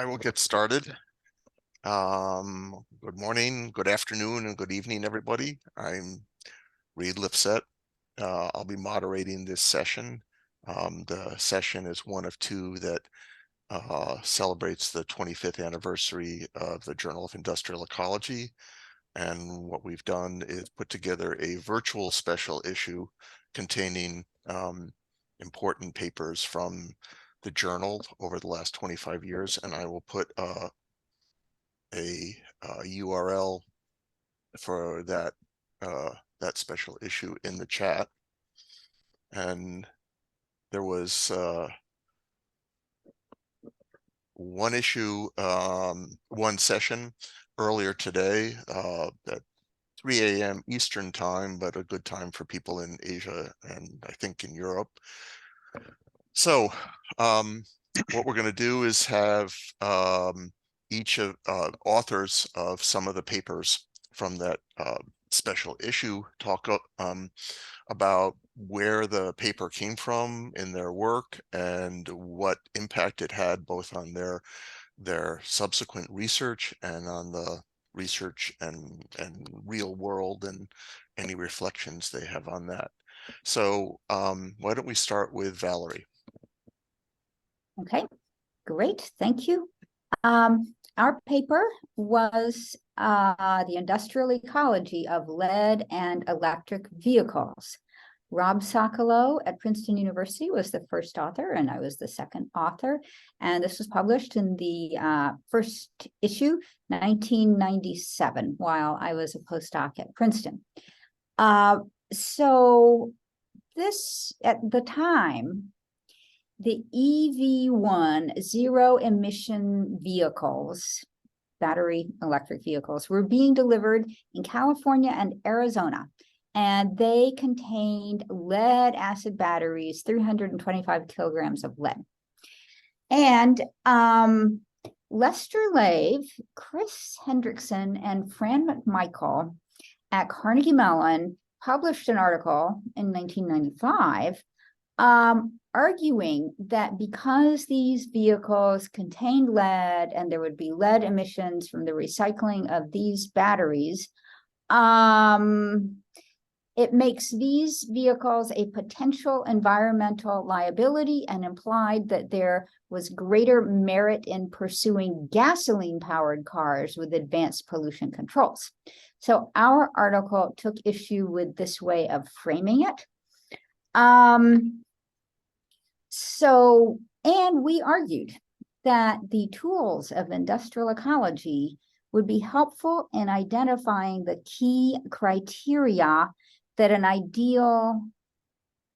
I will get started. Good morning, good afternoon, and good evening, everybody. I'm Reid Lifset. I'll be moderating this session. The session is one of two that celebrates the 25th anniversary of the Journal of Industrial Ecology. And what we've done is put together a virtual special issue containing important papers from the journal over the last 25 years, and I will put a URL for that special issue in the chat. And there was one issue, one session earlier today at 3 a.m. Eastern time, but a good time for people in Asia and I think in Europe. So what we're going to do is have each of authors of some of the papers from that special issue talk about where the paper came from in their work and what impact it had both on their subsequent research and on the research and real world and any reflections they have on that. So why don't we start with Valerie? Okay, great, thank you. Our paper was the industrial ecology of lead and electric vehicles. Rob Sokolo at Princeton University was the first author, and I was the second author. And this was published in the first issue, 1997, while I was a postdoc at Princeton. So this, at the time, the EV1 zero emission vehicles, battery electric vehicles, were being delivered in California and Arizona. And they contained lead acid batteries, 325 kilograms of lead. And Lester Lave, Chris Hendrickson, and Fran McMichael at Carnegie Mellon published an article in 1995 arguing that because these vehicles contained lead and there would be lead emissions from the recycling of these batteries, it makes these vehicles a potential environmental liability and implied that there was greater merit in pursuing gasoline-powered cars with advanced pollution controls. So our article took issue with this way of framing it. And we argued that the tools of industrial ecology would be helpful in identifying the key criteria that an ideal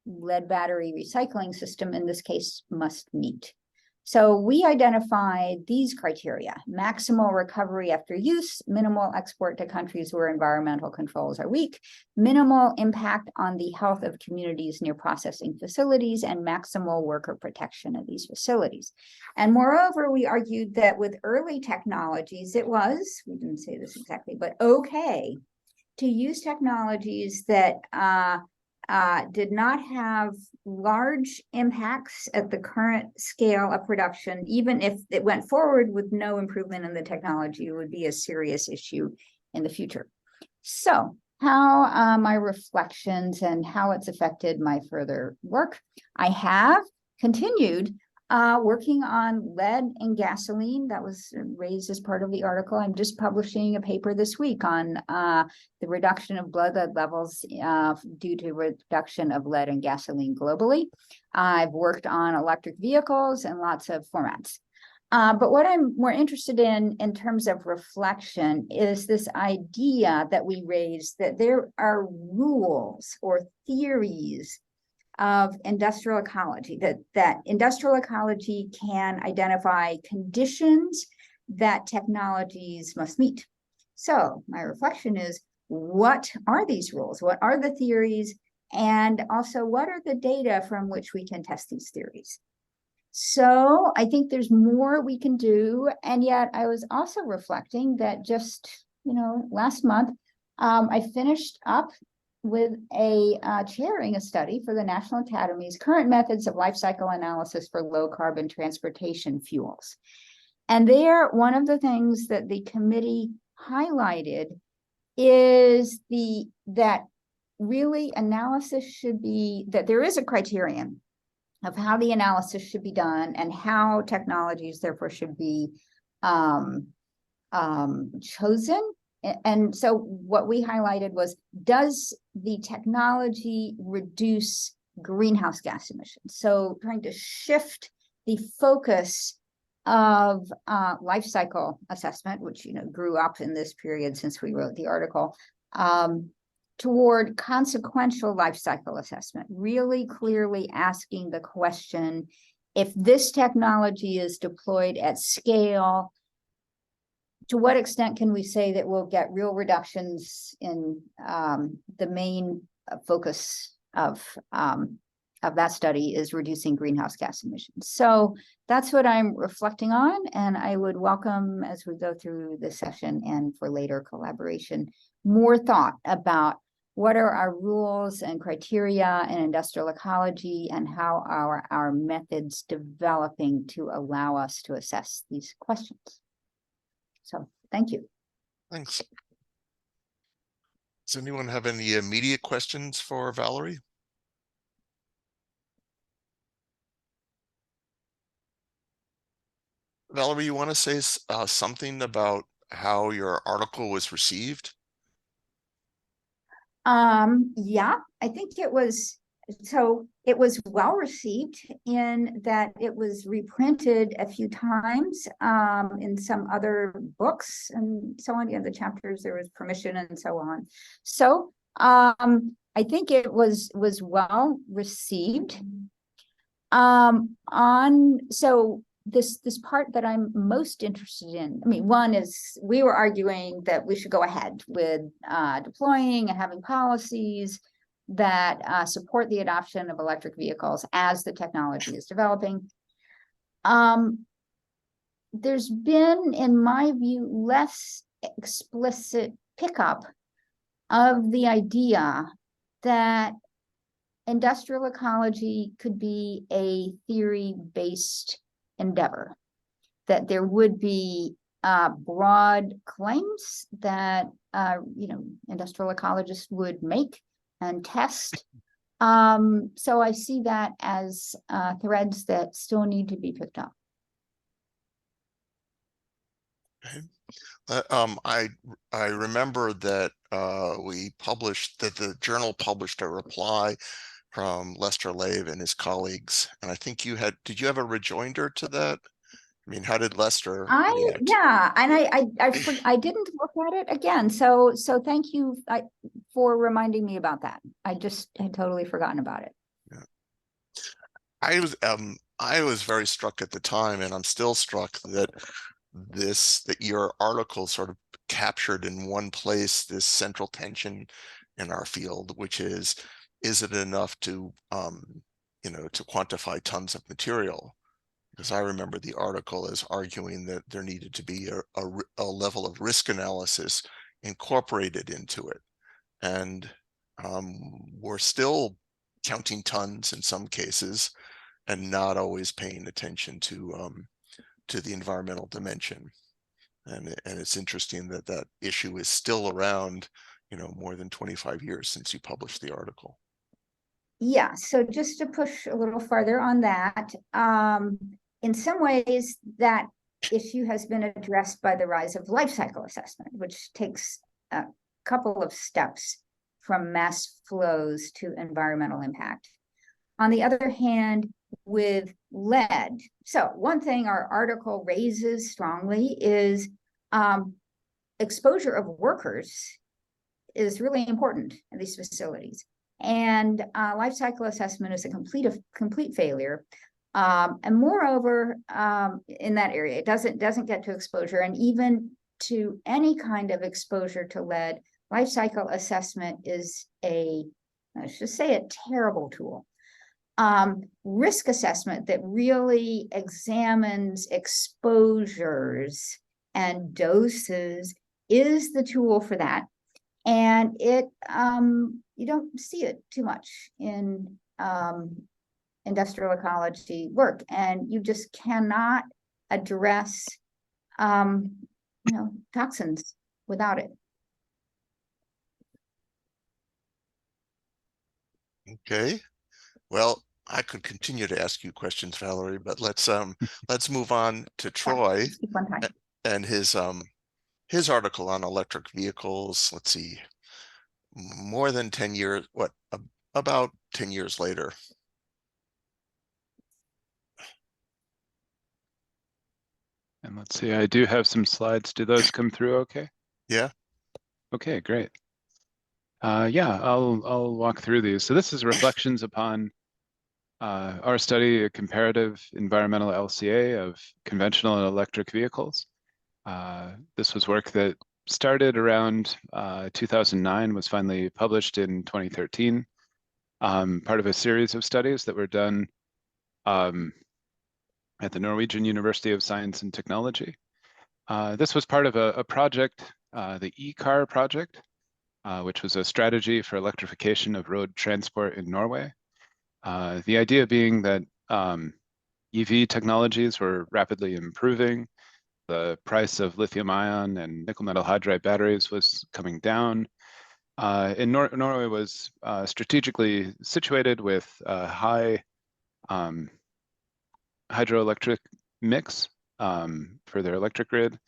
lead battery recycling system, in this case, must meet. So we identified these criteria: maximal recovery after use, minimal export to countries where environmental controls are weak, minimal impact on the health of communities near processing facilities, and maximal worker protection of these facilities. And moreover, we argued that with early technologies, it was, we didn't say this exactly, but okay to use technologies that did not have large impacts at the current scale of production. Even if it went forward with no improvement in the technology, it would be a serious issue in the future. So how my reflections and how it's affected my further work. I have continued working on lead and gasoline. That was raised as part of the article. I'm just publishing a paper this week on the reduction of blood lead levels due to reduction of lead and gasoline globally. I've worked on electric vehicles and lots of formats. But what I'm more interested in terms of reflection is this idea that we raised that there are rules or theories of industrial ecology, that industrial ecology can identify conditions that technologies must meet. So my reflection is, what are these rules? What are the theories? And also, what are the data from which we can test these theories? So I think there's more we can do. And yet I was also reflecting that just, last month, I finished up with chairing a study for the National Academy's current methods of life cycle analysis for low carbon transportation fuels. And there, one of the things that the committee highlighted is that really analysis should be, that there is a criterion of how the analysis should be done and how technologies therefore should be chosen. And so what we highlighted was, does the technology reduce greenhouse gas emissions? So trying to shift the focus of life cycle assessment, which grew up in this period since we wrote the article, toward consequential life cycle assessment, really clearly asking the question, if this technology is deployed at scale, to what extent can we say that we'll get real reductions in the main focus of that study is reducing greenhouse gas emissions. So that's what I'm reflecting on, and I would welcome, as we go through this session and for later collaboration, more thought about what are our rules and criteria in industrial ecology, and how are our methods developing to allow us to assess these questions. So thank you. Thanks. Does anyone have any immediate questions for Valerie? Valerie, you want to say something about how your article was received? Yeah, I think it was well received in that it was reprinted a few times in some other books and so on. The chapters, there was permission and so on. So I think it was well received. So this part that I'm most interested in, one is we were arguing that we should go ahead with deploying and having policies that support the adoption of electric vehicles as the technology is developing. There's been, in my view, less explicit pickup of the idea that industrial ecology could be a theory-based endeavor, that there would be broad claims that industrial ecologists would make and test. So I see that as threads that still need to be picked up. Okay. I remember that we published, that the journal published a reply from Lester Lave and his colleagues, and I think did you have a rejoinder to that? How did Lester react? Yeah, and I didn't look at it again. So thank you for reminding me about that. I just had totally forgotten about it. Yeah. I was very struck at the time, and I'm still struck that your article sort of captured in one place this central tension in our field, which is it enough to to quantify tons of material? Because I remember the article as arguing that there needed to be a level of risk analysis incorporated into it, and we're still counting tons in some cases and not always paying attention to the environmental dimension. And it's interesting that that issue is still around, more than 25 years since you published the article. Yeah, so just to push a little farther on that, in some ways that issue has been addressed by the rise of life cycle assessment, which takes a couple of steps from mass flows to environmental impact. On the other hand, with lead, so one thing our article raises strongly is exposure of workers is really important in these facilities. And life cycle assessment is a complete failure. And moreover, in that area, it doesn't get to exposure, and even to any kind of exposure to lead, life cycle assessment is let's just say, a terrible tool. Risk assessment that really examines exposures and doses is the tool for that. And it you don't see it too much in industrial ecology work, and you just cannot address toxins without it. Okay. Well, I could continue to ask you questions, Valerie, but let's move on to Troy Just keep on time. and his article on electric vehicles. Let's see, more than 10 years, about 10 years later. And let's see, I do have some slides. Do those come through okay? Yeah. Okay, great. Yeah, I'll walk through these. So this is reflections upon our study, a comparative environmental LCA of conventional and electric vehicles. This was work that started around 2009, was finally published in 2013. Part of a series of studies that were done at the Norwegian University of Science and Technology. This was part of a project, the e-car project, which was a strategy for electrification of road transport in Norway. The idea being that EV technologies were rapidly improving. The price of lithium-ion and nickel metal hydride batteries was coming down. And Norway was strategically situated with a high hydroelectric mix for their electric grid.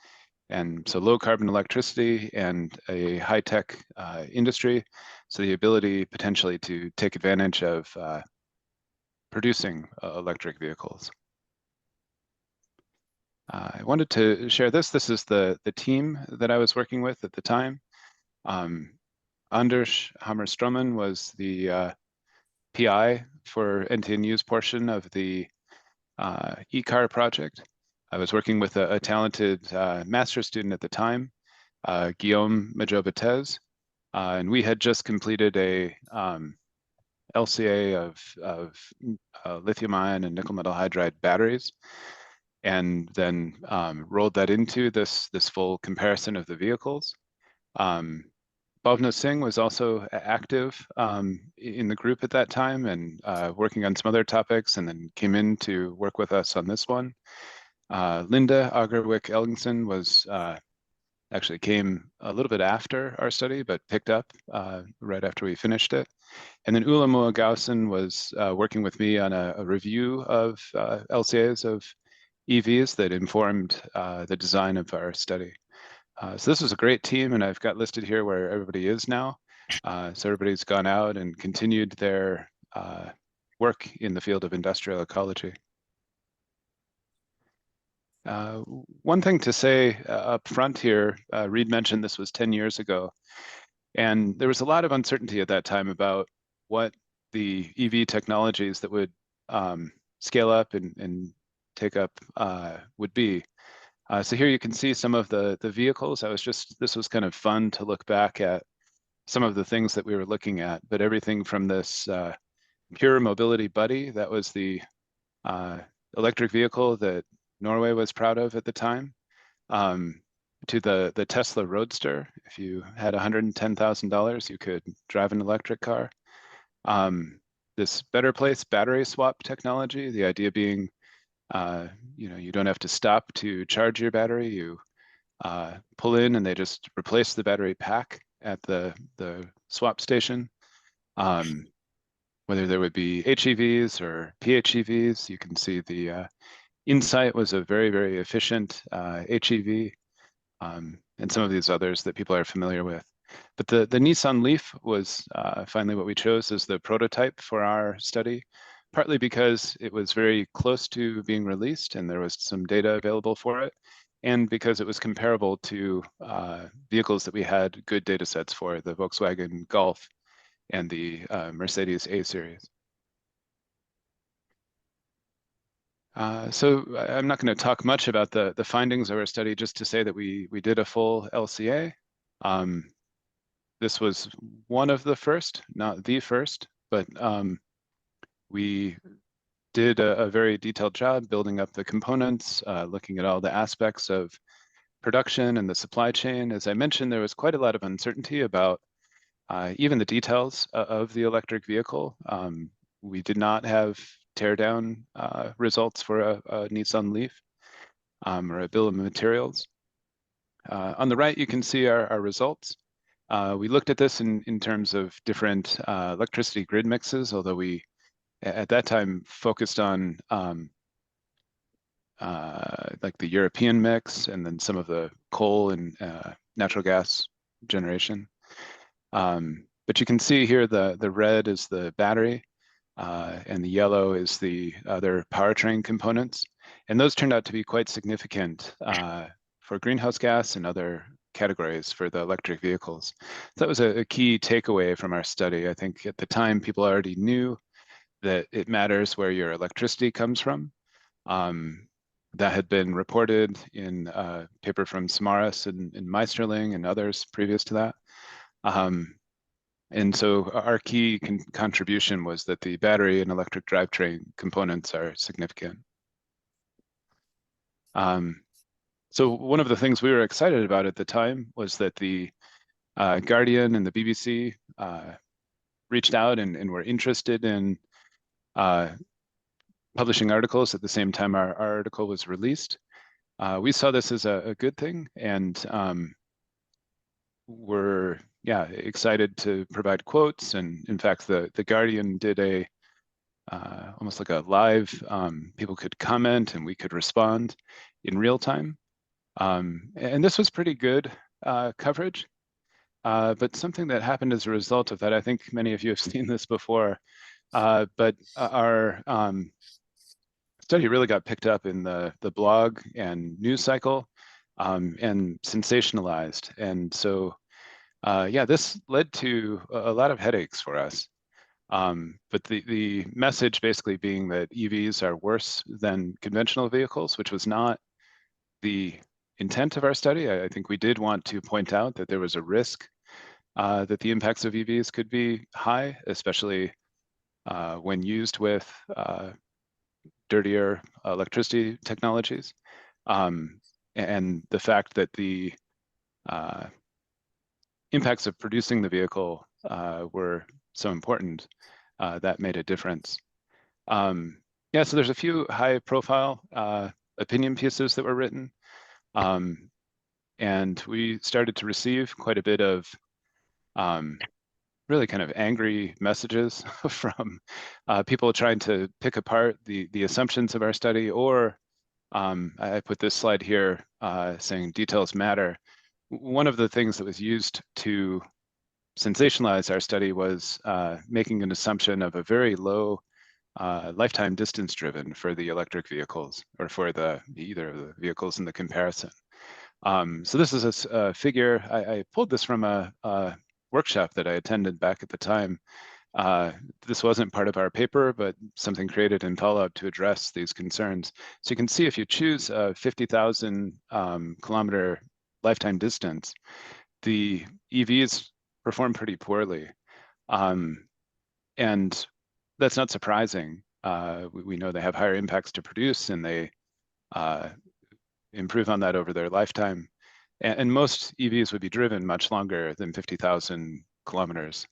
And so low carbon electricity and a high-tech industry. So the ability potentially to take advantage of producing electric vehicles. I wanted to share this. This is the team that I was working with at the time. Anders Hammerströmmen was the PI for NTNU's portion of the e-car project. I was working with a talented master's student at the time, Guillaume Majobatez, and we had just completed a LCA of lithium-ion and nickel metal hydride batteries, and then rolled that into this full comparison of the vehicles. Bhavna Singh was also active in the group at that time and working on some other topics, and then came in to work with us on this one. Linda Agerwick Elgensen was actually came a little bit after our study, but picked up right after we finished it. And then Ulla Moa Gausen was working with me on a review of LCAs of EVs that informed the design of our study. So this was a great team, and I've got listed here where everybody is now. So everybody's gone out and continued their work in the field of industrial ecology. One thing to say up front here, Reid mentioned this was 10 years ago, and there was a lot of uncertainty at that time about what the EV technologies that would scale up and take up would be. So here you can see some of the vehicles. This was kind of fun to look back at some of the things that we were looking at, but everything from this pure mobility buddy, that was the electric vehicle that Norway was proud of at the time, to the Tesla Roadster. If you had $110,000, you could drive an electric car. This Better Place battery swap technology, the idea being, you don't have to stop to charge your battery. You pull in and they just replace the battery pack at the swap station. Whether there would be HEVs or PHEVs, you can see the Insight was a very, very efficient HEV, and some of these others that people are familiar with. But the Nissan Leaf was finally what we chose as the prototype for our study, partly because it was very close to being released and there was some data available for it, and because it was comparable to vehicles that we had good data sets for, the Volkswagen Golf and the Mercedes A-Series. So I'm not going to talk much about the findings of our study, just to say that we did a full LCA. This was one of the first, not the first, but we did a very detailed job building up the components, looking at all the aspects of production and the supply chain. As I mentioned, there was quite a lot of uncertainty about even the details of the electric vehicle. We did not have teardown results for a Nissan Leaf. or a bill of materials. On the right, you can see our results. We looked at this in terms of different electricity grid mixes, although we at that time focused on like the European mix and then some of the coal and natural gas generation. But you can see here the red is the battery and the yellow is the other powertrain components. And those turned out to be quite significant for greenhouse gas and other categories for the electric vehicles. So that was a key takeaway from our study. I think at the time, people already knew that it matters where your electricity comes from. That had been reported in a paper from Samaras and Meisterling and others previous to that. And so our key contribution was that the battery and electric drivetrain components are significant. So one of the things we were excited about at the time was that the Guardian and the BBC reached out and were interested in publishing articles at the same time our article was released. We saw this as a good thing, and we're excited to provide quotes. And in fact, the Guardian did a almost like a live, people could comment and we could respond in real time. And this was pretty good coverage. But something that happened as a result of that, I think many of you have seen this before, but our study really got picked up in the blog and news cycle and sensationalized. And so, this led to a lot of headaches for us. But the message basically being that EVs are worse than conventional vehicles, which was not the intent of our study. I think we did want to point out that there was a risk that the impacts of EVs could be high, especially when used with dirtier electricity technologies. And the fact that the impacts of producing the vehicle were so important, that made a difference. So there's a few high profile opinion pieces that were written. And we started to receive quite a bit of really kind of angry messages from people trying to pick apart the assumptions of our study, or I put this slide here saying details matter. One of the things that was used to sensationalize our study was making an assumption of a very low lifetime distance driven for the electric vehicles, or for either of the vehicles in the comparison. So this is a figure, I pulled this from a workshop that I attended back at the time. This wasn't part of our paper, but something created in Tallab to address these concerns. So you can see if you choose a 50,000 kilometer lifetime distance, the EVs perform pretty poorly. And that's not surprising. We know they have higher impacts to produce, and they improve on that over their lifetime. And most EVs would be driven much longer than 50,000 kilometers.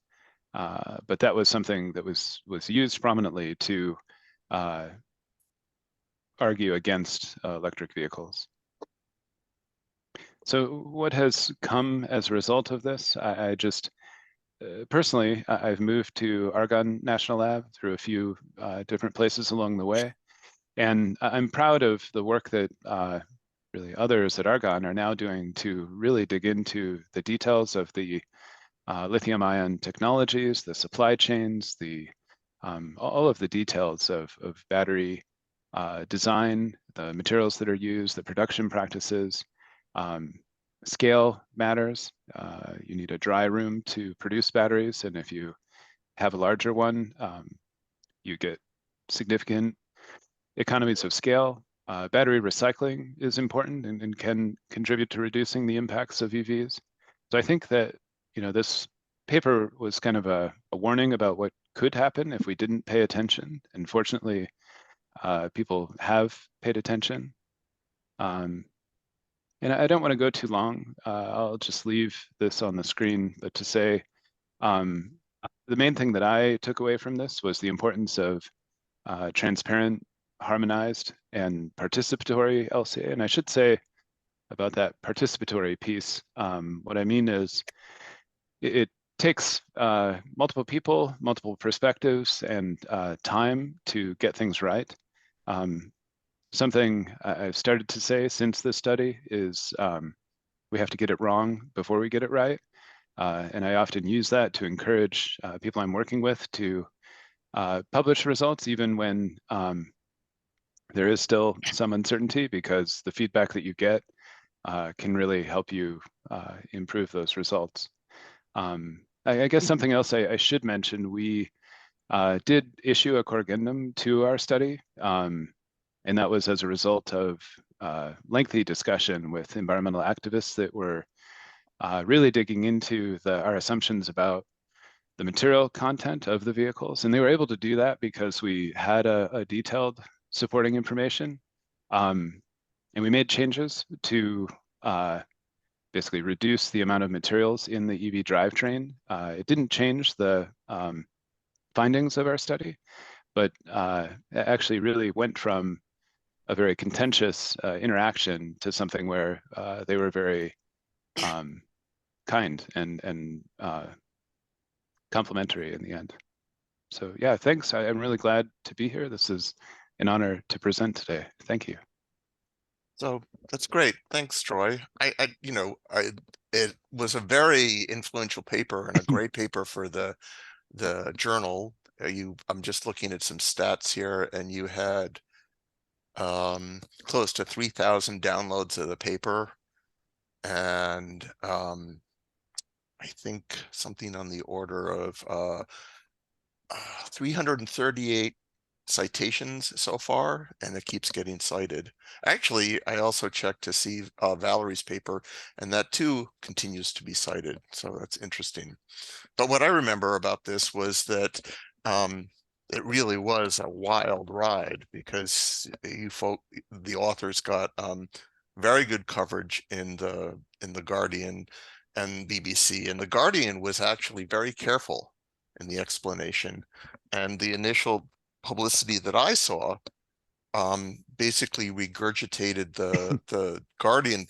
But that was something that was used prominently to argue against electric vehicles. So what has come as a result of this? I just, personally, I've moved to Argonne National Lab through a few different places along the way. And I'm proud of the work that really others at Argonne are now doing to really dig into the details of the lithium-ion technologies, the supply chains, all of the details of battery design, the materials that are used, the production practices. Scale matters. You need a dry room to produce batteries, and if you have a larger one, you get significant economies of scale. Battery recycling is important and can contribute to reducing the impacts of EVs. So I think that, this paper was kind of a warning about what could happen if we didn't pay attention. And fortunately, people have paid attention. And I don't want to go too long. I'll just leave this on the screen, but to say, the main thing that I took away from this was the importance of transparent, harmonized and participatory LCA. And I should say about that participatory piece, what I mean is it takes multiple people, multiple perspectives, and time to get things right. Something I've started to say since this study is we have to get it wrong before we get it right. And I often use that to encourage people I'm working with to publish results, even when there is still some uncertainty, because the feedback that you get can really help you improve those results. I guess something else I should mention, we did issue a corrigendum to our study, and that was as a result of lengthy discussion with environmental activists that were really digging into our assumptions about the material content of the vehicles. And they were able to do that because we had a detailed supporting information. And we made changes to basically reduce the amount of materials in the EV drivetrain. It didn't change the findings of our study, but it actually really went from a very contentious interaction to something where they were very kind and complimentary in the end. So yeah, thanks. I'm really glad to be here. This is an honor to present today. Thank you. So that's great. Thanks, Troy. It was a very influential paper and a great paper for the journal. I'm just looking at some stats here, and you had close to 3,000 downloads of the paper, and I think something on the order of 338 citations so far, and it keeps getting cited. Actually, I also checked to see Valerie's paper, and that too continues to be cited, so that's interesting. But what I remember about this was that it really was a wild ride, because the authors got very good coverage in the Guardian and BBC, and the Guardian was actually very careful in the explanation, and the initial publicity that I saw basically regurgitated the Guardian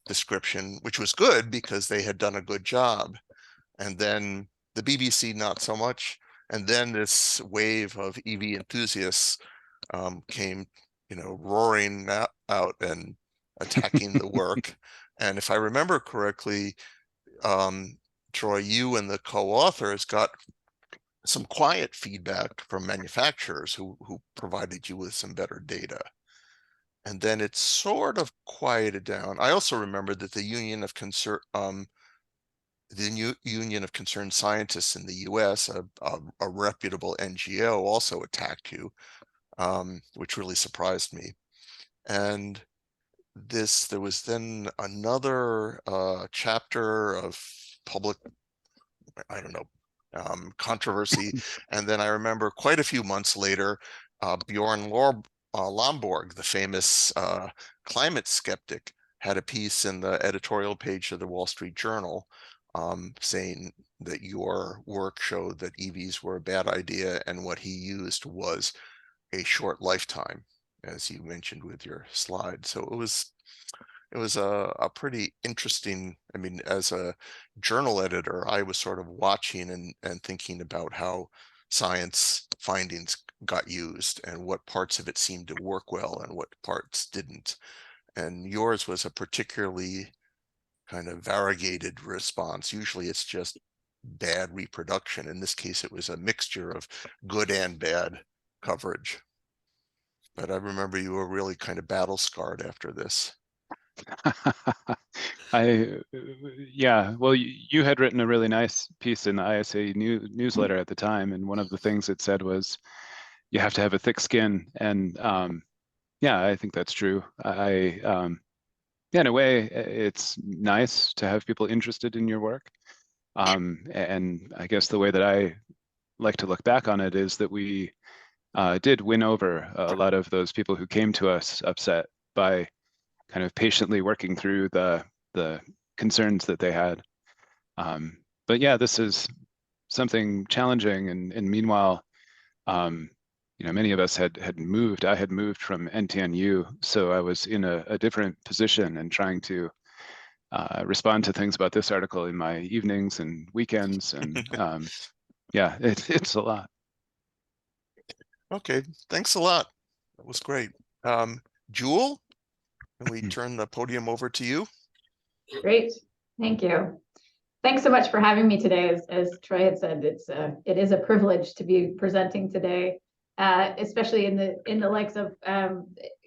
description, which was good because they had done a good job. And then the BBC, not so much. And then this wave of EV enthusiasts came, roaring out and attacking the work. And if I remember correctly, Troy, you and the co-authors got some quiet feedback from manufacturers who provided you with some better data. And then it sort of quieted down. I also remember that the Union of Concerned Scientists in the US, a reputable NGO, also attacked you, which really surprised me. And there was then another chapter of public, I don't know, controversy. And then I remember quite a few months later, Bjorn Lomborg, the famous climate skeptic, had a piece in the editorial page of the Wall Street Journal saying that your work showed that EVs were a bad idea, and what he used was a short lifetime, as you mentioned with your slide. So it was a pretty interesting, I mean, as a journal editor, I was sort of watching and thinking about how science findings got used and what parts of it seemed to work well and what parts didn't. And yours was a particularly kind of variegated response. Usually it's just bad reproduction. In this case, it was a mixture of good and bad coverage. But I remember you were really kind of battle scarred after this. Yeah, well, you had written a really nice piece in the ISIE newsletter at the time, and one of the things it said was you have to have a thick skin, and yeah, I think that's true. Yeah, in a way, it's nice to have people interested in your work, and I guess the way that I like to look back on it is that we did win over a lot of those people who came to us upset by kind of patiently working through the concerns that they had. But yeah, this is something challenging, and meanwhile, many of us had moved. I had moved from NTNU, so I was in a different position and trying to respond to things about this article in my evenings and weekends, and yeah, it's a lot. Okay, thanks a lot. That was great. Jewel, can we turn the podium over to you? Great, thank you. Thanks so much for having me today. As Troy had said, it is a privilege to be presenting today, especially in the likes of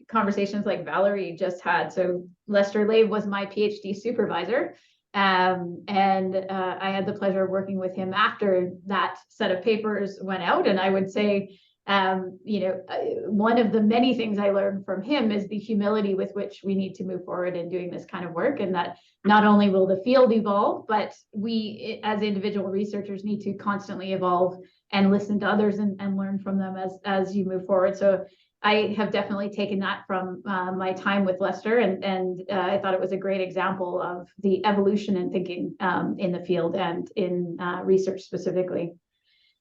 conversations like Valerie just had. So Lester Labe was my PhD supervisor, and I had the pleasure of working with him after that set of papers went out. And I would say, one of the many things I learned from him is the humility with which we need to move forward in doing this kind of work, and that not only will the field evolve, but we as individual researchers need to constantly evolve and listen to others and learn from them as you move forward. So I have definitely taken that from my time with Lester, and I thought it was a great example of the evolution in thinking in the field and in research specifically.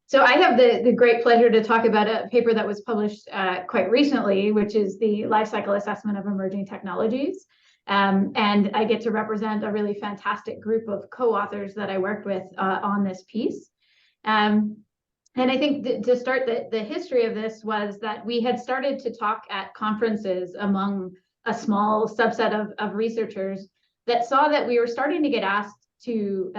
So I have the great pleasure to talk about a paper that was published quite recently, which is the life cycle assessment of emerging technologies. And I get to represent a really fantastic group of co-authors that I worked with on this piece. And I think to start, the history of this was that we had started to talk at conferences among a small subset of researchers that saw that we were starting to get asked to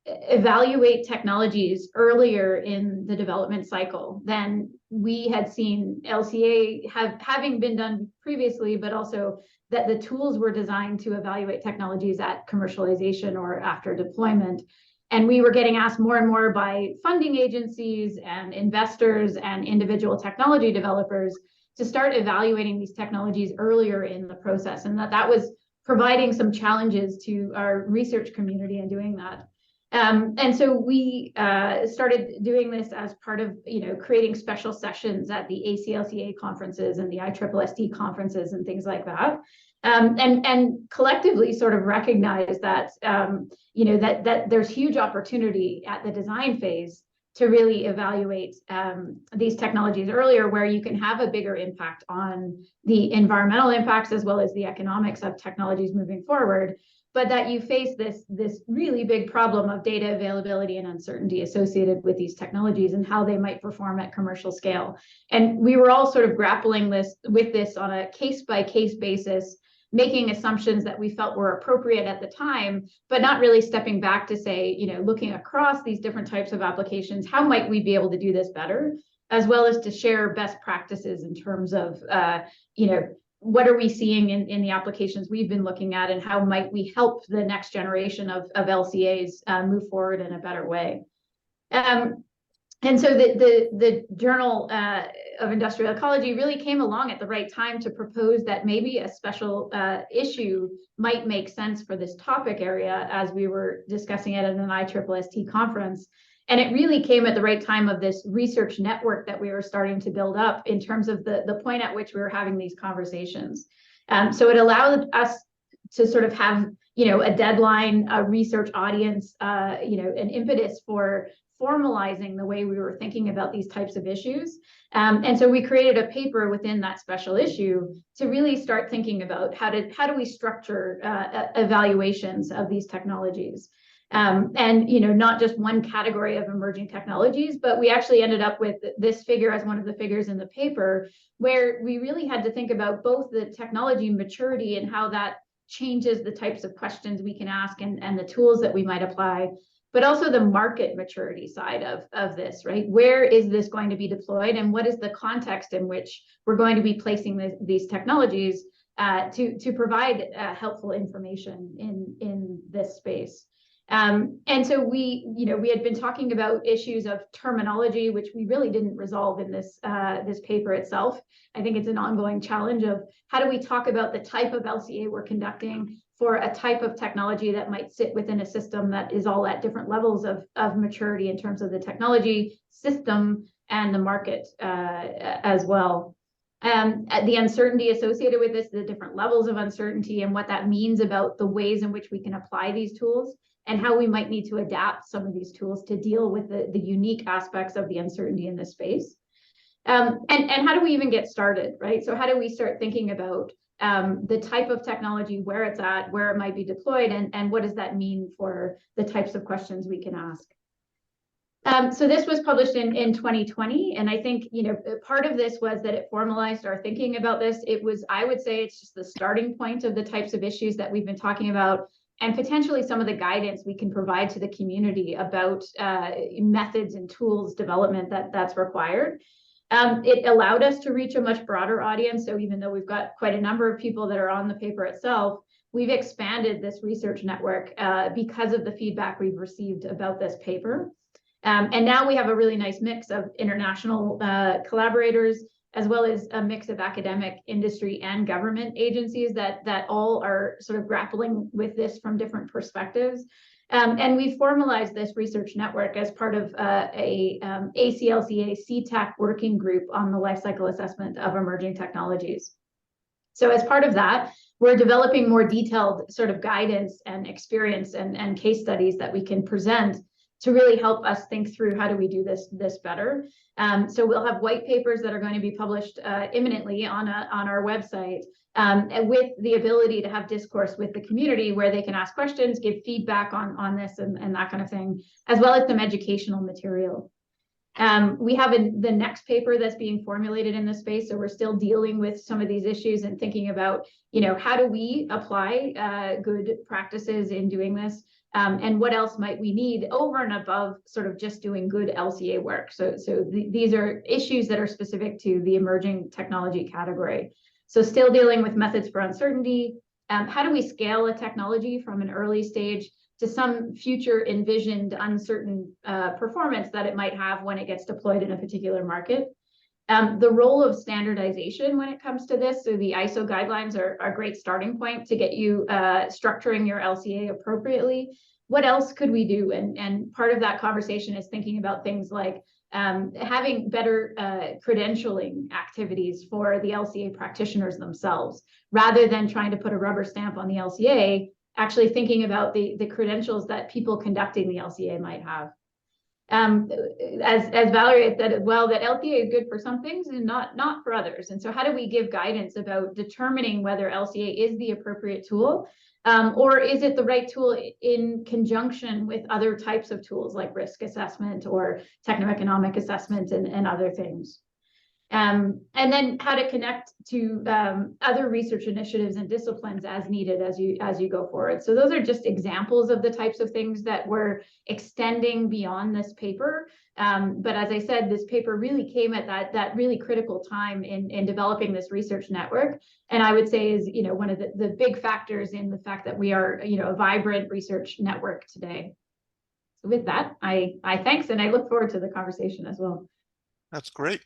evaluate technologies earlier in the development cycle than we had seen LCA having been done previously, but also that the tools were designed to evaluate technologies at commercialization or after deployment. And we were getting asked more and more by funding agencies and investors and individual technology developers to start evaluating these technologies earlier in the process, and that was providing some challenges to our research community in doing that. And so we started doing this as part of, creating special sessions at the ACLCA conferences and the ISSST conferences and things like that. And collectively sort of recognize that, that there's huge opportunity at the design phase to really evaluate these technologies earlier, where you can have a bigger impact on the environmental impacts as well as the economics of technologies moving forward. But that you face this really big problem of data availability and uncertainty associated with these technologies and how they might perform at commercial scale. And we were all sort of grappling with this on a case-by-case basis, making assumptions that we felt were appropriate at the time, but not really stepping back to say, looking across these different types of applications, how might we be able to do this better, as well as to share best practices in terms of, what are we seeing in the applications we've been looking at, and how might we help the next generation of LCAs move forward in a better way. And so the Journal of Industrial Ecology really came along at the right time to propose that maybe a special issue might make sense for this topic area, as we were discussing it at an ISSST conference. And it really came at the right time of this research network that we were starting to build up in terms of the point at which we were having these conversations. So it allowed us to sort of have, a deadline, a research audience, an impetus for formalizing the way we were thinking about these types of issues. And so we created a paper within that special issue to really start thinking about how do we structure evaluations of these technologies. And not just one category of emerging technologies, but we actually ended up with this figure as one of the figures in the paper, where we really had to think about both the technology maturity and how that changes the types of questions we can ask and the tools that we might apply, but also the market maturity side of this, right? Where is this going to be deployed, and what is the context in which we're going to be placing these technologies to provide helpful information in this space. And so we had been talking about issues of terminology, which we really didn't resolve in this paper itself. I think it's an ongoing challenge of how do we talk about the type of LCA we're conducting for a type of technology that might sit within a system that is all at different levels of maturity in terms of the technology system and the market as well. The uncertainty associated with this, the different levels of uncertainty, and what that means about the ways in which we can apply these tools, and how we might need to adapt some of these tools to deal with the unique aspects of the uncertainty in this space. And how do we even get started, right? So how do we start thinking about the type of technology, where it's at, where it might be deployed, and what does that mean for the types of questions we can ask? So this was published in 2020, and I think, you know, part of this was that it formalized our thinking about this. It was, I would say, it's just the starting point of the types of issues that we've been talking about, and potentially some of the guidance we can provide to the community about methods and tools development that's required. It allowed us to reach a much broader audience. So even though we've got quite a number of people that are on the paper itself, we've expanded this research network because of the feedback we've received about this paper. And now we have a really nice mix of international collaborators, as well as a mix of academic, industry, and government agencies that all are sort of grappling with this from different perspectives. And we've formalized this research network as part of a ACLCA CTAC working group on the life cycle assessment of emerging technologies. So as part of that, we're developing more detailed sort of guidance and experience and case studies that we can present to really help us think through how do we do this better. So we'll have white papers that are going to be published imminently on our website, and with the ability to have discourse with the community where they can ask questions, give feedback on this and that kind of thing, as well as some educational material. We have the next paper that's being formulated in this space, so we're still dealing with some of these issues and thinking about, you know, how do we apply good practices in doing this, and what else might we need over and above sort of just doing good LCA work. So these are issues that are specific to the emerging technology category. So still dealing with methods for uncertainty. How do we scale a technology from an early stage to some future envisioned uncertain performance that it might have when it gets deployed in a particular market? The role of standardization when it comes to this. So the ISO guidelines are a great starting point to get you structuring your LCA appropriately. What else could we do? And part of that conversation is thinking about things like having better credentialing activities for the LCA practitioners themselves, rather than trying to put a rubber stamp on the LCA, actually thinking about the credentials that people conducting the LCA might have. As Valerie had said as well, that LCA is good for some things and not for others. And so how do we give guidance about determining whether LCA is the appropriate tool, or is it the right tool in conjunction with other types of tools like risk assessment or techno-economic assessment and other things? And then how to connect to other research initiatives and disciplines as needed as you go forward. So those are just examples of the types of things that we're extending beyond this paper. But as I said, this paper really came at that really critical time in developing this research network. And I would say is, you know, one of the big factors in the fact that we are, you know, a vibrant research network today. So with that, I thanks, and I look forward to the conversation as well. That's great.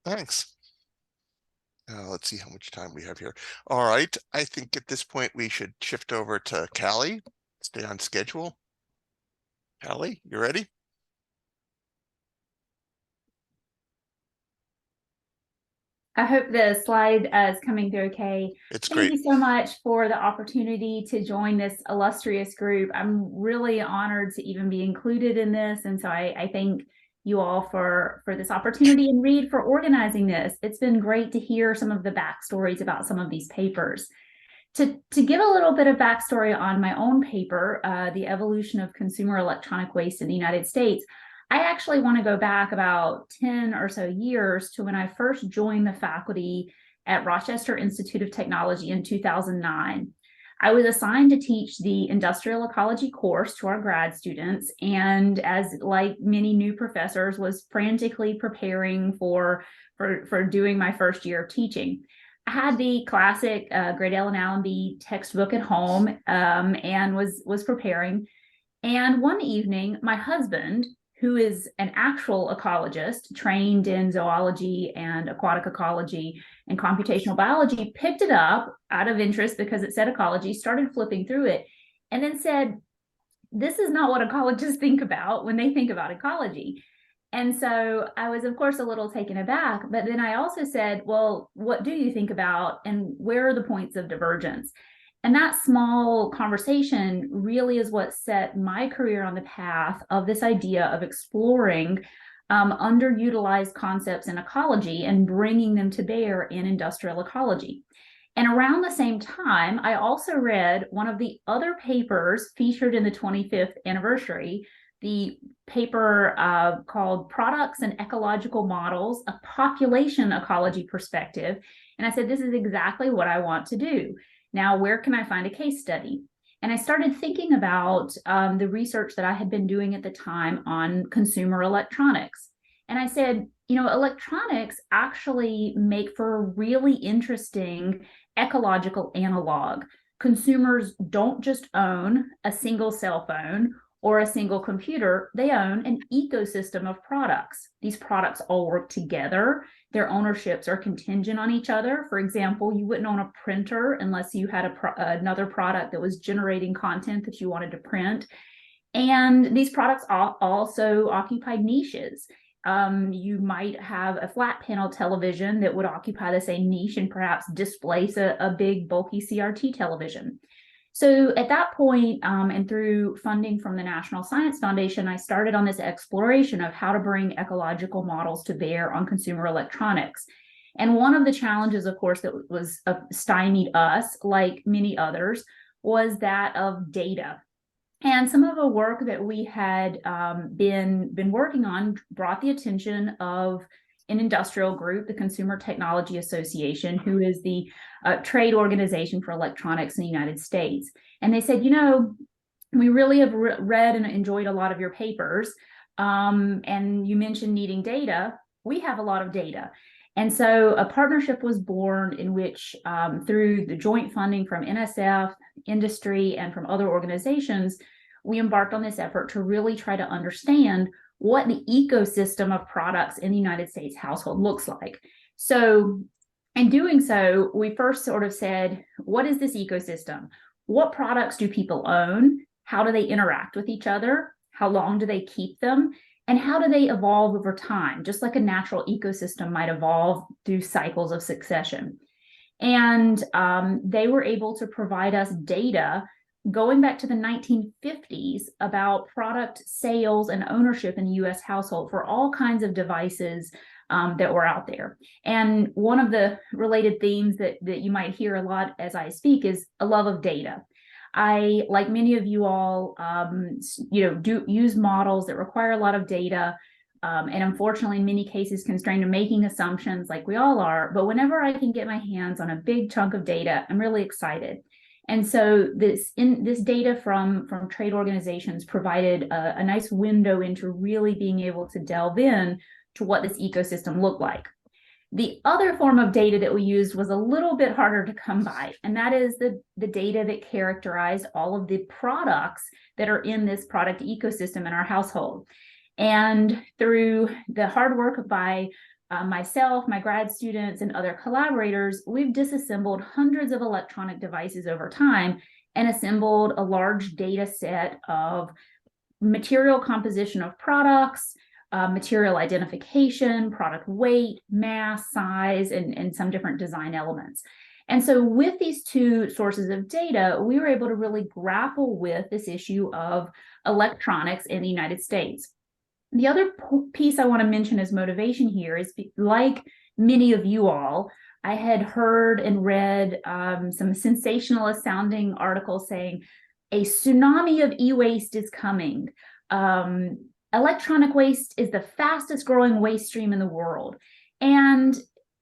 Thanks. Let's see how much time we have here. All right. I think at this point we should shift over to Callie. Stay on schedule. Callie, you ready? I hope the slide is coming through okay. It's Thank great. you so much for the opportunity to join this illustrious group. I'm really honored to even be included in this. And so I thank you all for this opportunity, and Reid for organizing this. It's been great to hear some of the backstories about some of these papers. To give a little bit of backstory on my own paper, The Evolution of Consumer Electronic Waste in the United States, I actually want to go back about 10 or so years to when I first joined the faculty at Rochester Institute of Technology in 2009. I was assigned to teach the Industrial Ecology course to our grad students, and as like many new professors, was frantically preparing for doing my first year of teaching. I had the classic grade L and Allenby textbook at home, and was preparing. And one evening, my husband, who is an actual ecologist trained in zoology and aquatic ecology and computational biology, picked it up out of interest because it said ecology, started flipping through it, and then said, "This is not what ecologists think about when they think about ecology." And so I was, of course, a little taken aback, but then I also said, "Well, what do you think about, and where are the points of divergence?" And that small conversation really is what set my career on the path of this idea of exploring underutilized concepts in ecology and bringing them to bear in industrial ecology. And around the same time, I also read one of the other papers featured in the 25th anniversary, the paper called Products and Ecological Models, a Population Ecology Perspective. And I said, this is exactly what I want to do. Now, where can I find a case study? And I started thinking about the research that I had been doing at the time on consumer electronics. And I said, you know, electronics actually make for a really interesting ecological analog. Consumers don't just own a single cell phone or a single computer, they own an ecosystem of products. These products all work together. Their ownerships are contingent on each other. For example, you wouldn't own a printer unless you had another product that was generating content that you wanted to print. And these products also occupy niches. You might have a flat panel television that would occupy the same niche and perhaps displace a big bulky CRT television. So at that point, and through funding from the National Science Foundation, I started on this exploration of how to bring ecological models to bear on consumer electronics. And one of the challenges, of course, that was stymied us, like many others, was that of data. And some of the work that we had been working on brought the attention of an industrial group, the Consumer Technology Association, who is the trade organization for electronics in the United States. And they said, you know, we really have read and enjoyed a lot of your papers. And you mentioned needing data. We have a lot of data. And so a partnership was born in which, through the joint funding from NSF, industry, and from other organizations, we embarked on this effort to really try to understand what the ecosystem of products in the United States household looks like. So in doing so, we first sort of said, what is this ecosystem? What products do people own? How do they interact with each other? How long do they keep them? And how do they evolve over time? Just like a natural ecosystem might evolve through cycles of succession. And they were able to provide us data going back to the 1950s about product sales and ownership in the US household for all kinds of devices that were out there. And one of the related themes that you might hear a lot as I speak is a love of data. I, like many of you all, do use models that require a lot of data, and unfortunately, in many cases, constrained to making assumptions like we all are. But whenever I can get my hands on a big chunk of data, I'm really excited. And so this data from trade organizations provided a nice window into really being able to delve in to what this ecosystem looked like. The other form of data that we used was a little bit harder to come by, and that is the data that characterized all of the products that are in this product ecosystem in our household. And through the hard work by myself, my grad students, and other collaborators, we've disassembled hundreds of electronic devices over time and assembled a large data set of material composition of products, material identification, product weight, mass, size, and some different design elements. And so with these two sources of data, we were able to really grapple with this issue of electronics in the United States. The other piece I want to mention as motivation here is, like many of you all, I had heard and read some sensationalist sounding articles saying a tsunami of e-waste is coming. Electronic waste is the fastest growing waste stream in the world. And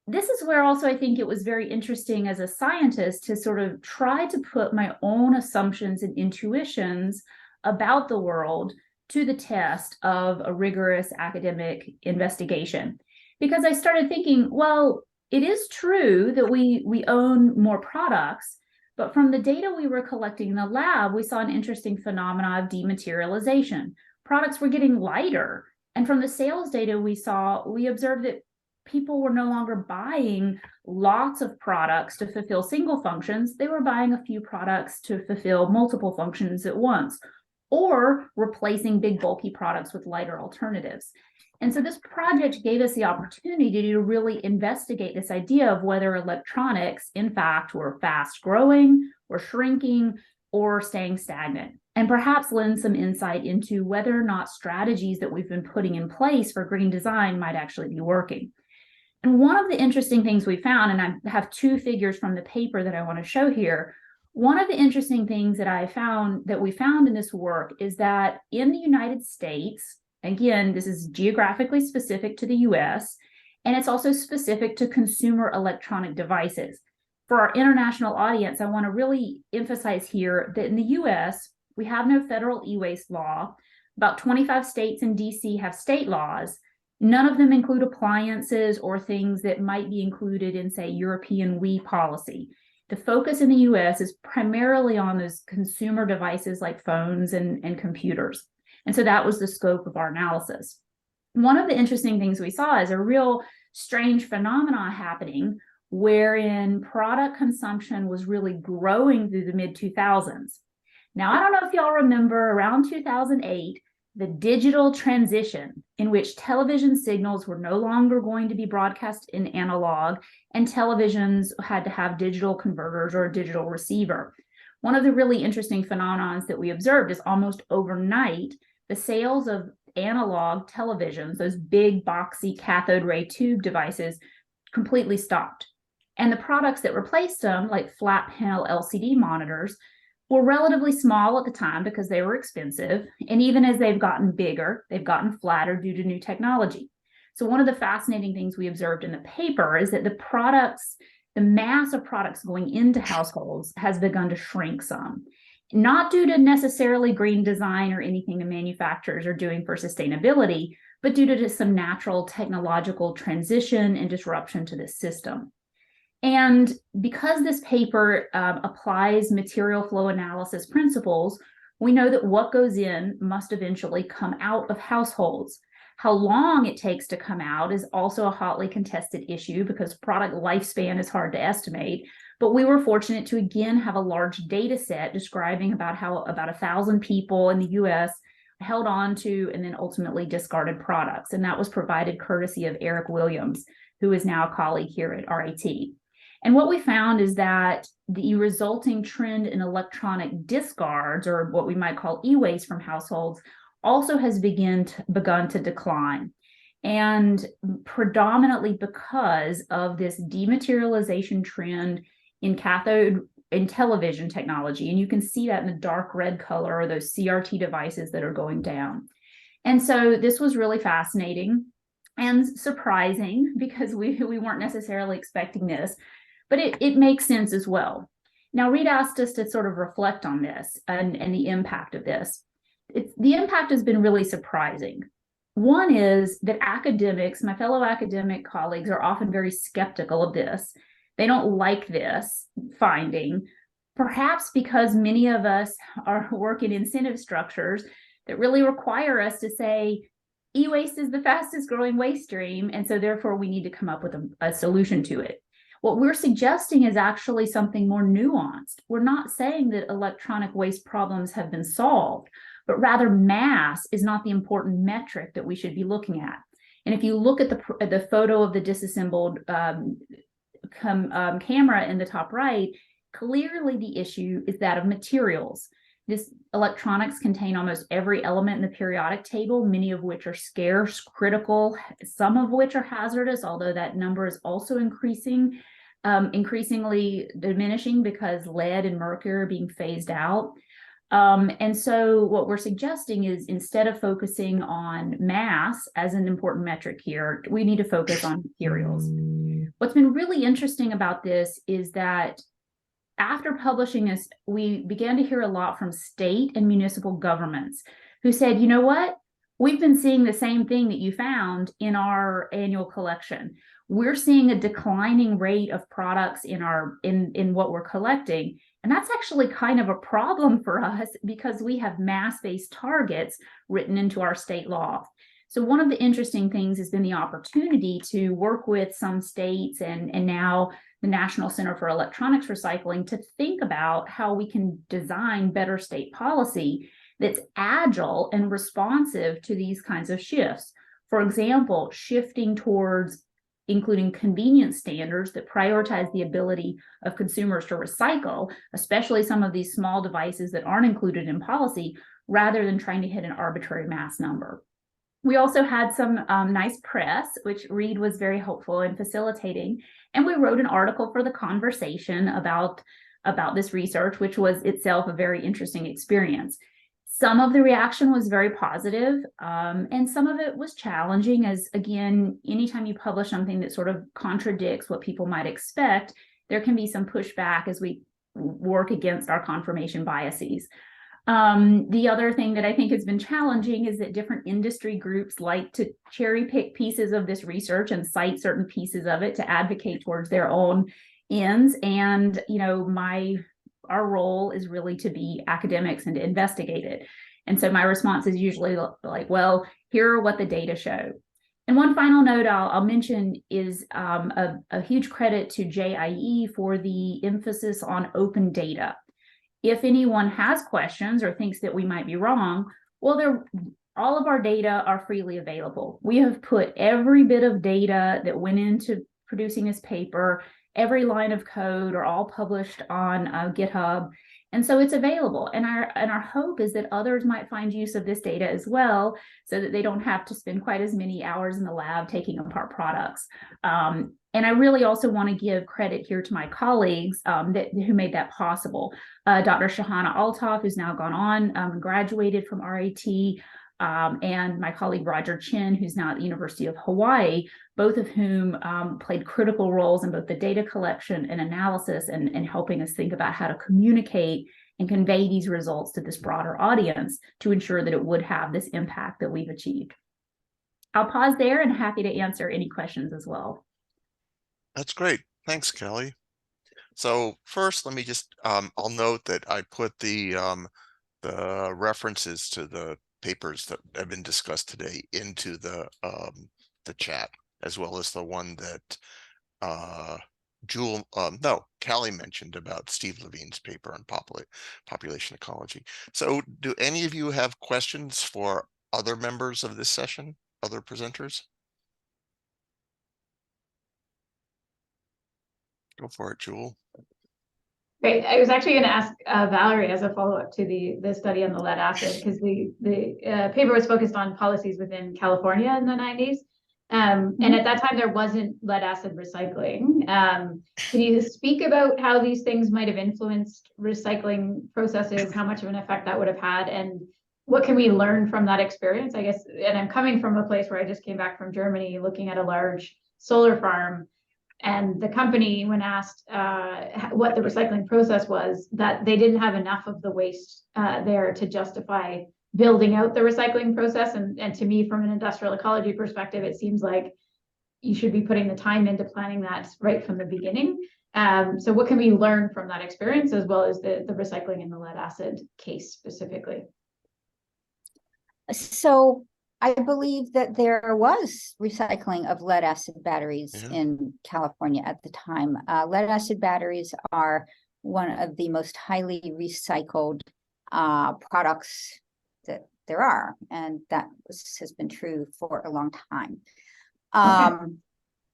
this is where also I think it was very interesting as a scientist to sort of try to put my own assumptions and intuitions about the world to the test of a rigorous academic investigation. Because I started thinking, well, it is true that we own more products, but from the data we were collecting in the lab, we saw an interesting phenomena of dematerialization. Products were getting lighter. And from the sales data we observed that people were no longer buying lots of products to fulfill single functions. They were buying a few products to fulfill multiple functions at once, or replacing big bulky products with lighter alternatives. And so this project gave us the opportunity to really investigate this idea of whether electronics, in fact, were fast growing or shrinking, or staying stagnant, and perhaps lend some insight into whether or not strategies that we've been putting in place for green design might actually be working. And one of the interesting things we found, and I have two figures from the paper that I want to show here. One of the interesting things that we found in this work is that in the United States, again, this is geographically specific to the US, and it's also specific to consumer electronic devices. For our international audience, I want to really emphasize here that in the US, we have no federal e-waste law. About 25 states and DC have state laws. None of them include appliances or things that might be included in, say, European WEEE policy. The focus in the US is primarily on those consumer devices like phones and computers. And so that was the scope of our analysis. One of the interesting things we saw is a real strange phenomenon happening wherein product consumption was really growing through the mid-2000s. Now, I don't know if y'all remember around 2008, the digital transition in which television signals were no longer going to be broadcast in analog and televisions had to have digital converters or a digital receiver. One of the really interesting phenomena that we observed is almost overnight, the sales of analog televisions, those big boxy cathode ray tube devices, completely stopped. And the products that replaced them, like flat panel LCD monitors, were relatively small at the time because they were expensive. And even as they've gotten bigger, they've gotten flatter due to new technology. So one of the fascinating things we observed in the paper is that the mass of products going into households has begun to shrink some, not due to necessarily green design or anything the manufacturers are doing for sustainability, but due to some natural technological transition and disruption to this system. And because this paper applies material flow analysis principles, we know that what goes in must eventually come out of households. How long it takes to come out is also a hotly contested issue because product lifespan is hard to estimate. But we were fortunate to again have a large data set describing about how about 1,000 people in the US held on to and then ultimately discarded products. And that was provided courtesy of Eric Williams, who is now a colleague here at RIT. And what we found is that the resulting trend in electronic discards, or what we might call e-waste from households, also has begun to decline. And predominantly because of this dematerialization trend in cathode and television technology. And you can see that in the dark red color, or those CRT devices that are going down. And so this was really fascinating and surprising because we weren't necessarily expecting this. But it makes sense as well. Now, Reid asked us to sort of reflect on this and the impact of this. The impact has been really surprising. One is that academics, my fellow academic colleagues, are often very skeptical of this. They don't like this finding, perhaps because many of us are working incentive structures that really require us to say, e-waste is the fastest growing waste stream, and so therefore we need to come up with a solution to it. What we're suggesting is actually something more nuanced. We're not saying that electronic waste problems have been solved, but rather mass is not the important metric that we should be looking at. And if you look at the photo of the disassembled camera in the top right, clearly the issue is that of materials. This electronics contain almost every element in the periodic table, many of which are scarce, critical, some of which are hazardous, although that number is also increasingly diminishing because lead and mercury are being phased out. And so what we're suggesting is instead of focusing on mass as an important metric here, we need to focus on materials. What's been really interesting about this is that after publishing this, we began to hear a lot from state and municipal governments who said, you know what? We've been seeing the same thing that you found in our annual collection. We're seeing a declining rate of products in what we're collecting. And that's actually kind of a problem for us because we have mass-based targets written into our state law. So one of the interesting things has been the opportunity to work with some states and now the National Center for Electronics Recycling to think about how we can design better state policy that's agile and responsive to these kinds of shifts. For example, shifting towards including convenience standards that prioritize the ability of consumers to recycle, especially some of these small devices that aren't included in policy, rather than trying to hit an arbitrary mass number. We also had some nice press, which Reid was very helpful in facilitating. And we wrote an article for The Conversation about this research, which was itself a very interesting experience. Some of the reaction was very positive, and some of it was challenging, as again, anytime you publish something that sort of contradicts what people might expect, there can be some pushback as we work against our confirmation biases. The other thing that I think has been challenging is that different industry groups like to cherry pick pieces of this research and cite certain pieces of it to advocate towards their own ends. And, you know, our role is really to be academics and to investigate it. And so my response is usually like, well, here are what the data show. And one final note I'll mention is a huge credit to JIE for the emphasis on open data. If anyone has questions or thinks that we might be wrong, well, all of our data are freely available. We have put every bit of data that went into producing this paper, every line of code are all published on GitHub. And so it's available. And our hope is that others might find use of this data as well, so that they don't have to spend quite as many hours in the lab taking apart products. And I really also want to give credit here to my colleagues who made that possible. Dr. Shahana Althoff, who's now gone on and graduated from RIT, and my colleague Roger Chin, who's now at the University of Hawaii, both of whom played critical roles in both the data collection and analysis and helping us think about how to communicate and convey these results to this broader audience to ensure that it would have this impact that we've achieved. I'll pause there and happy to answer any questions as well. That's great. Thanks, Kelly. So first, let me just, I'll note that I put the references to the papers that have been discussed today into the chat, as well as the one that Callie mentioned about Steve Levine's paper on population ecology. So do any of you have questions for other members of this session, other presenters? Go for it, Jewel. Great. I was actually going to ask Valerie as a follow-up to the study on the lead acid, because the paper was focused on policies within California in the 90s. And at that time, there wasn't lead acid recycling. Can you speak about how these things might have influenced recycling processes, how much of an effect that would have had, and what can we learn from that experience? I guess, and I'm coming from a place where I just came back from Germany looking at a large solar farm. And the company, when asked what the recycling process was, that they didn't have enough of the waste there to justify building out the recycling process. And to me, from an industrial ecology perspective, it seems like you should be putting the time into planning that right from the beginning. So what can we learn from that experience, as well as the recycling and the lead acid case specifically? So I believe that there was recycling of lead acid batteries in California at the time. Lead acid batteries are one of the most highly recycled products that there are, and that has been true for a long time.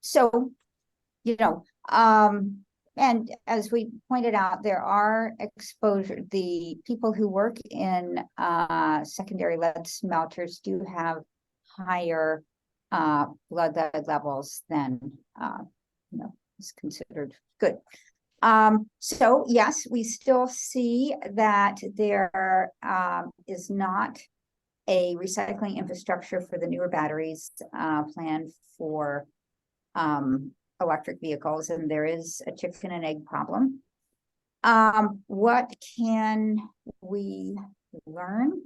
So, you know, and as we pointed out, there are the people who work in secondary lead smelters do have higher blood lead levels than, is considered good. So yes, we still see that there is not a recycling infrastructure for the newer batteries planned for electric vehicles, and there is a chicken and egg problem. What can we learn?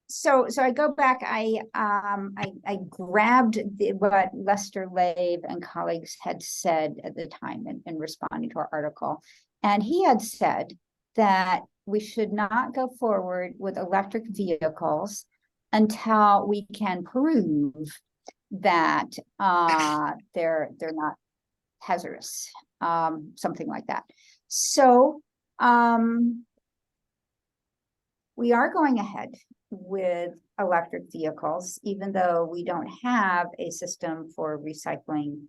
So I go back, I grabbed what Lester Lave and colleagues had said at the time in responding to our article. And he had said that we should not go forward with electric vehicles until we can prove that they're not hazardous, something like that. So we are going ahead with electric vehicles, even though we don't have a system for recycling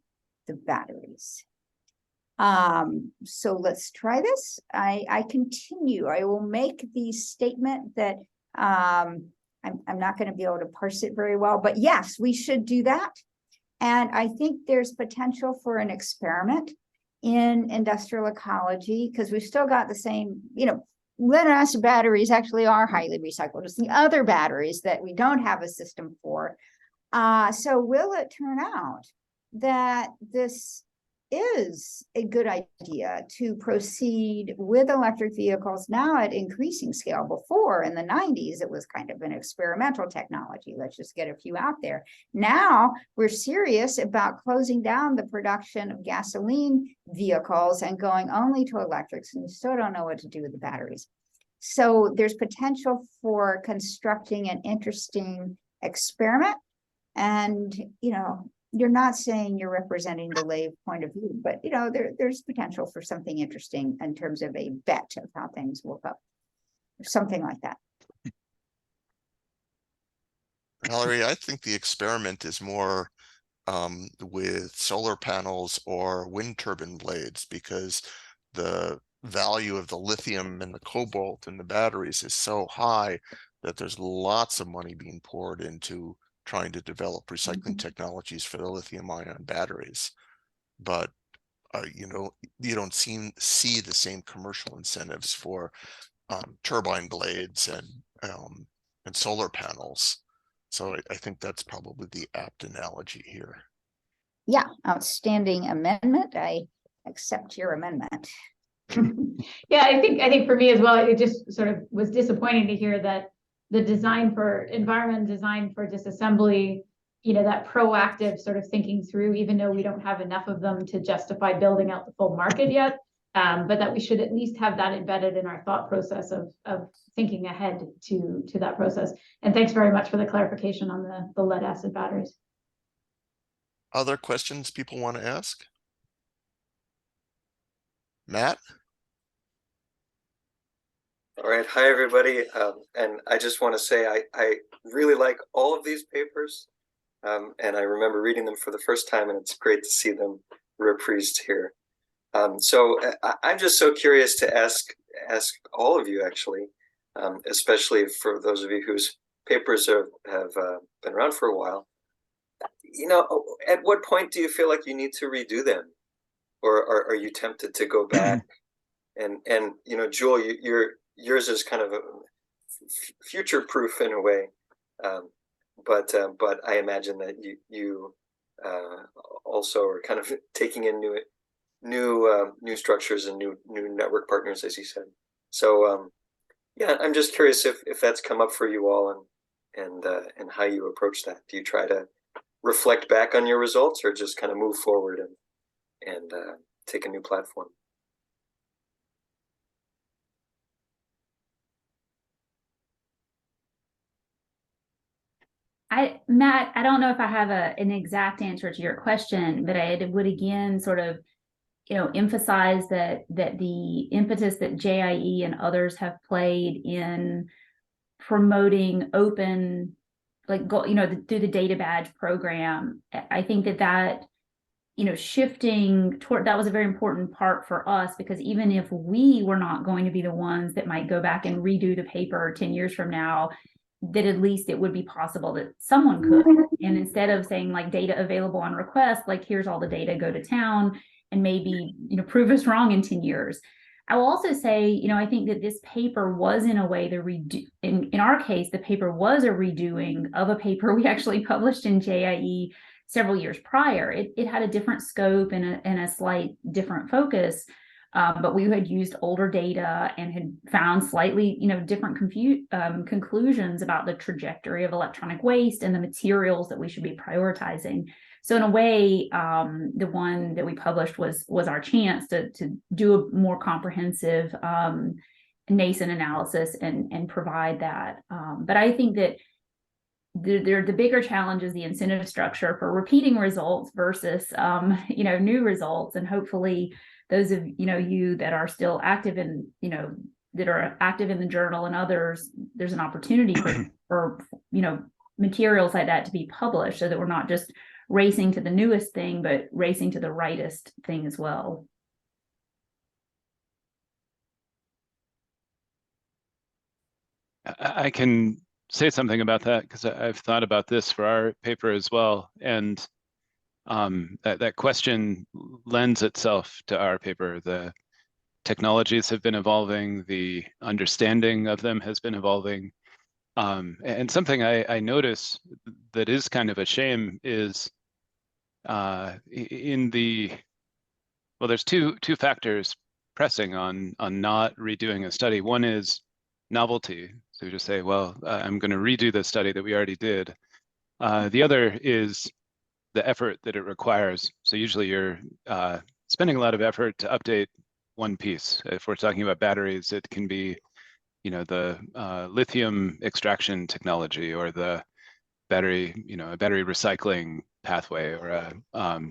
the batteries. So let's try this. I continue. I will make the statement that I'm not going to be able to parse it very well, but yes, we should do that. And I think there's potential for an experiment in industrial ecology, because we've still got the same, lead acid batteries actually are highly recycled. It's the other batteries that we don't have a system for. So will it turn out that this is a good idea to proceed with electric vehicles now at increasing scale? Before, in the 90s, it was kind of an experimental technology. Let's just get a few out there. Now we're serious about closing down the production of gasoline vehicles and going only to electrics, and we still don't know what to do with the batteries. So there's potential for constructing an interesting experiment. And, you're not saying you're representing the lay point of view, but there's potential for something interesting in terms of a bet of how things will go, or something like that. Valerie, I think the experiment is more with solar panels or wind turbine blades, because the value of the lithium and the cobalt in the batteries is so high that there's lots of money being poured into trying to develop recycling technologies for the lithium-ion batteries. But you don't see the same commercial incentives for turbine blades and solar panels. So I think that's probably the apt analogy here. Yeah, outstanding amendment. I accept your amendment. Yeah, I think for me as well, it just sort of was disappointing to hear that the design for environment, design for disassembly, that proactive sort of thinking through, even though we don't have enough of them to justify building out the full market yet, but that we should at least have that embedded in our thought process of thinking ahead to that process. And thanks very much for the clarification on the lead acid batteries. Other questions people want to ask? Matt? All right, hi everybody, and I just want to say I really like all of these papers, and I remember reading them for the first time, and it's great to see them reprised here. So I'm just so curious to ask all of you, actually, especially for those of you whose papers have been around for a while. At what point do you feel like you need to redo them, or are you tempted to go back? And Jewel, yours is kind of a future-proof in a way, but I imagine that you also are kind of taking in new structures and new network partners, as you said. So yeah, I'm just curious if that's come up for you all, and how you approach that. Do you try to reflect back on your results, or just kind of move forward and take a new platform? Matt, I don't know if I have an exact answer to your question, but I would again sort of, emphasize that the impetus that JIE and others have played in promoting open, through the data badge program, I think that shifting toward that was a very important part for us, because even if we were not going to be the ones that might go back and redo the paper 10 years from now, that at least it would be possible that someone could. And instead of saying like data available on request, like here's all the data, go to town and maybe, prove us wrong in 10 years. I will also say, I think that this paper was in a way in our case, the paper was a redoing of a paper we actually published in JIE several years prior. It had a different scope and a slight different focus. But we had used older data and had found slightly, different conclusions about the trajectory of electronic waste and the materials that we should be prioritizing. So in a way, the one that we published was our chance to do a more comprehensive nascent analysis and provide that. But I think that the bigger challenge is the incentive structure for repeating results versus, new results, and hopefully those of you that are still active in that are active in the journal and others, there's an opportunity for materials like that to be published, so that we're not just racing to the newest thing, but racing to the rightest thing as well. I can say something about that because I've thought about this for our paper as well. And that question lends itself to our paper. The technologies have been evolving, the understanding of them has been evolving. And something I notice that is kind of a shame is there's two factors pressing on not redoing a study. One is novelty. So you just say, well, I'm going to redo the study that we already did. The other is the effort that it requires. So usually you're spending a lot of effort to update one piece. If we're talking about batteries, it can be, the lithium extraction technology, or the battery, a battery recycling pathway, or a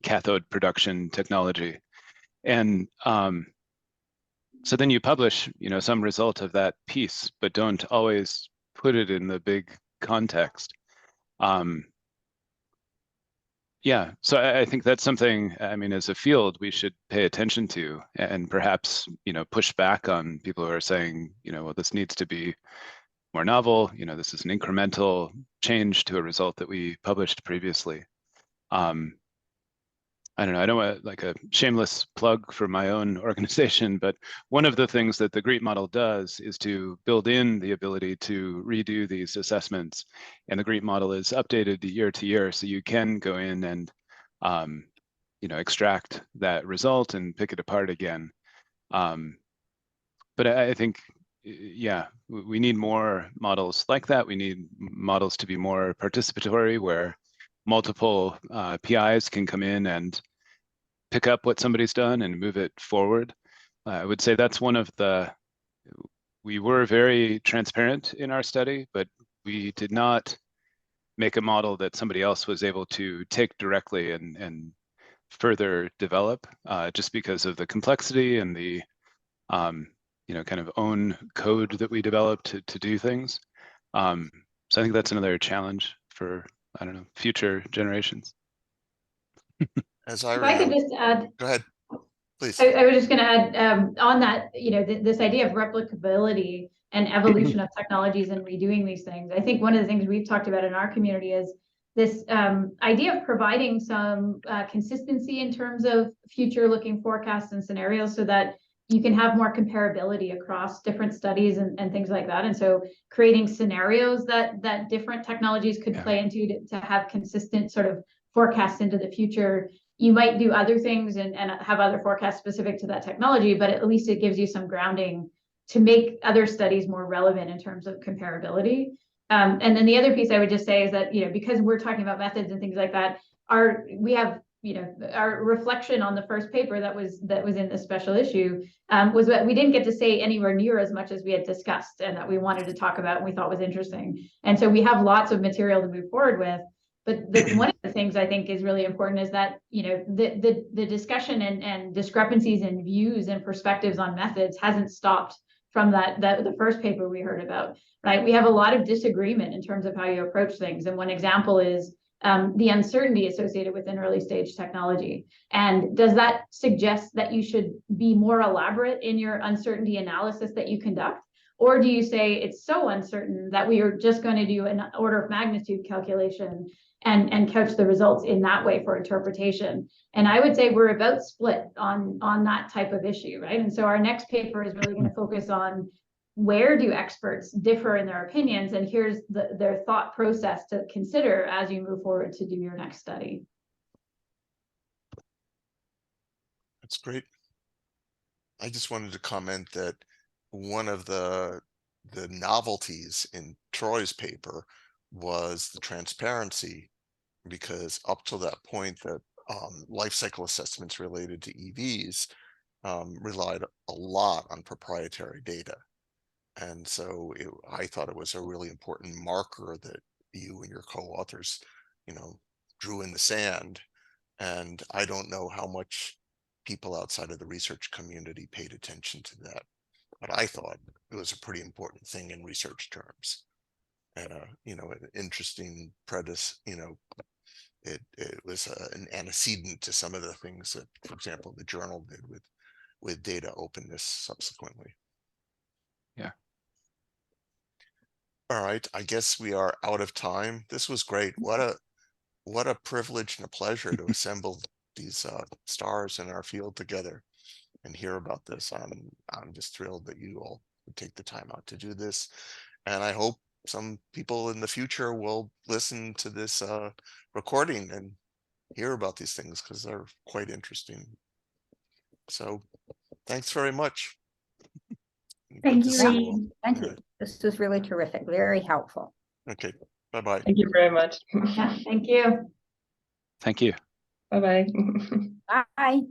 cathode production technology. And so then you publish, some result of that piece, but don't always put it in the big context. Yeah, so I think that's something, as a field, we should pay attention to, and perhaps, push back on people who are saying, well, this needs to be more novel, this is an incremental change to a result that we published previously. I don't know, I don't want like a shameless plug for my own organization, but one of the things that the GREET model does is to build in the ability to redo these assessments. And the GREET model is updated year to year, so you can go in and extract that result and pick it apart again. But I think, yeah, we need more models like that. We need models to be more participatory, where multiple PIs can come in and pick up what somebody's done and move it forward. I would say that's one of we were very transparent in our study, but we did not make a model that somebody else was able to take directly and further develop, just because of the complexity and the kind of own code that we developed to do things. So I think that's another challenge for, I don't know, future generations. As I If I could remember, just add, go ahead, please. I was just going to add on that, this idea of replicability and evolution of technologies and redoing these things. I think one of the things we've talked about in our community is this idea of providing some consistency in terms of future-looking forecasts and scenarios, so that you can have more comparability across different studies and things like that. And so creating scenarios that different technologies could play into to have consistent sort of forecasts into the future. You might do other things and have other forecasts specific to that technology, but at least it gives you some grounding to make other studies more relevant in terms of comparability. And then the other piece I would just say is that, because we're talking about methods and things like that, we have our reflection on the first paper that was in the special issue was that we didn't get to say anywhere near as much as we had discussed and that we wanted to talk about and we thought was interesting. And so we have lots of material to move forward with. But one of the things I think is really important is that, the discussion and discrepancies in views and perspectives on methods hasn't stopped from the first paper we heard about, right? We have a lot of disagreement in terms of how you approach things. And one example is the uncertainty associated with an early stage technology. And does that suggest that you should be more elaborate in your uncertainty analysis that you conduct? Or do you say it's so uncertain that we are just going to do an order of magnitude calculation and couch the results in that way for interpretation? And I would say we're about split on that type of issue, right? And so our next paper is really going to focus on where do experts differ in their opinions, and here's their thought process to consider as you move forward to do your next study. That's great. I just wanted to comment that one of the novelties in Troy's paper was the transparency, because up to that point that life cycle assessments related to EVs relied a lot on proprietary data. And so I thought it was a really important marker that you and your co-authors, drew in the sand. And I don't know how much people outside of the research community paid attention to that. but I thought it was a pretty important thing in research terms. And you know, an interesting it was an antecedent to some of the things that, for example, the journal did with data openness subsequently. Yeah. All right, I guess we are out of time. This was great. What a privilege and a pleasure to assemble these stars in our field together and hear about this. I'm just thrilled that you all would take the time out to do this, and I hope some people in the future will listen to this recording and hear about these things, because they're quite interesting. So thanks very much. Thank Good to you, see Yeah. you all. Reid. Thank you. This was really terrific, very helpful. Okay, bye-bye. Thank you very much. Yeah, thank you. Thank you. Bye-bye. Bye.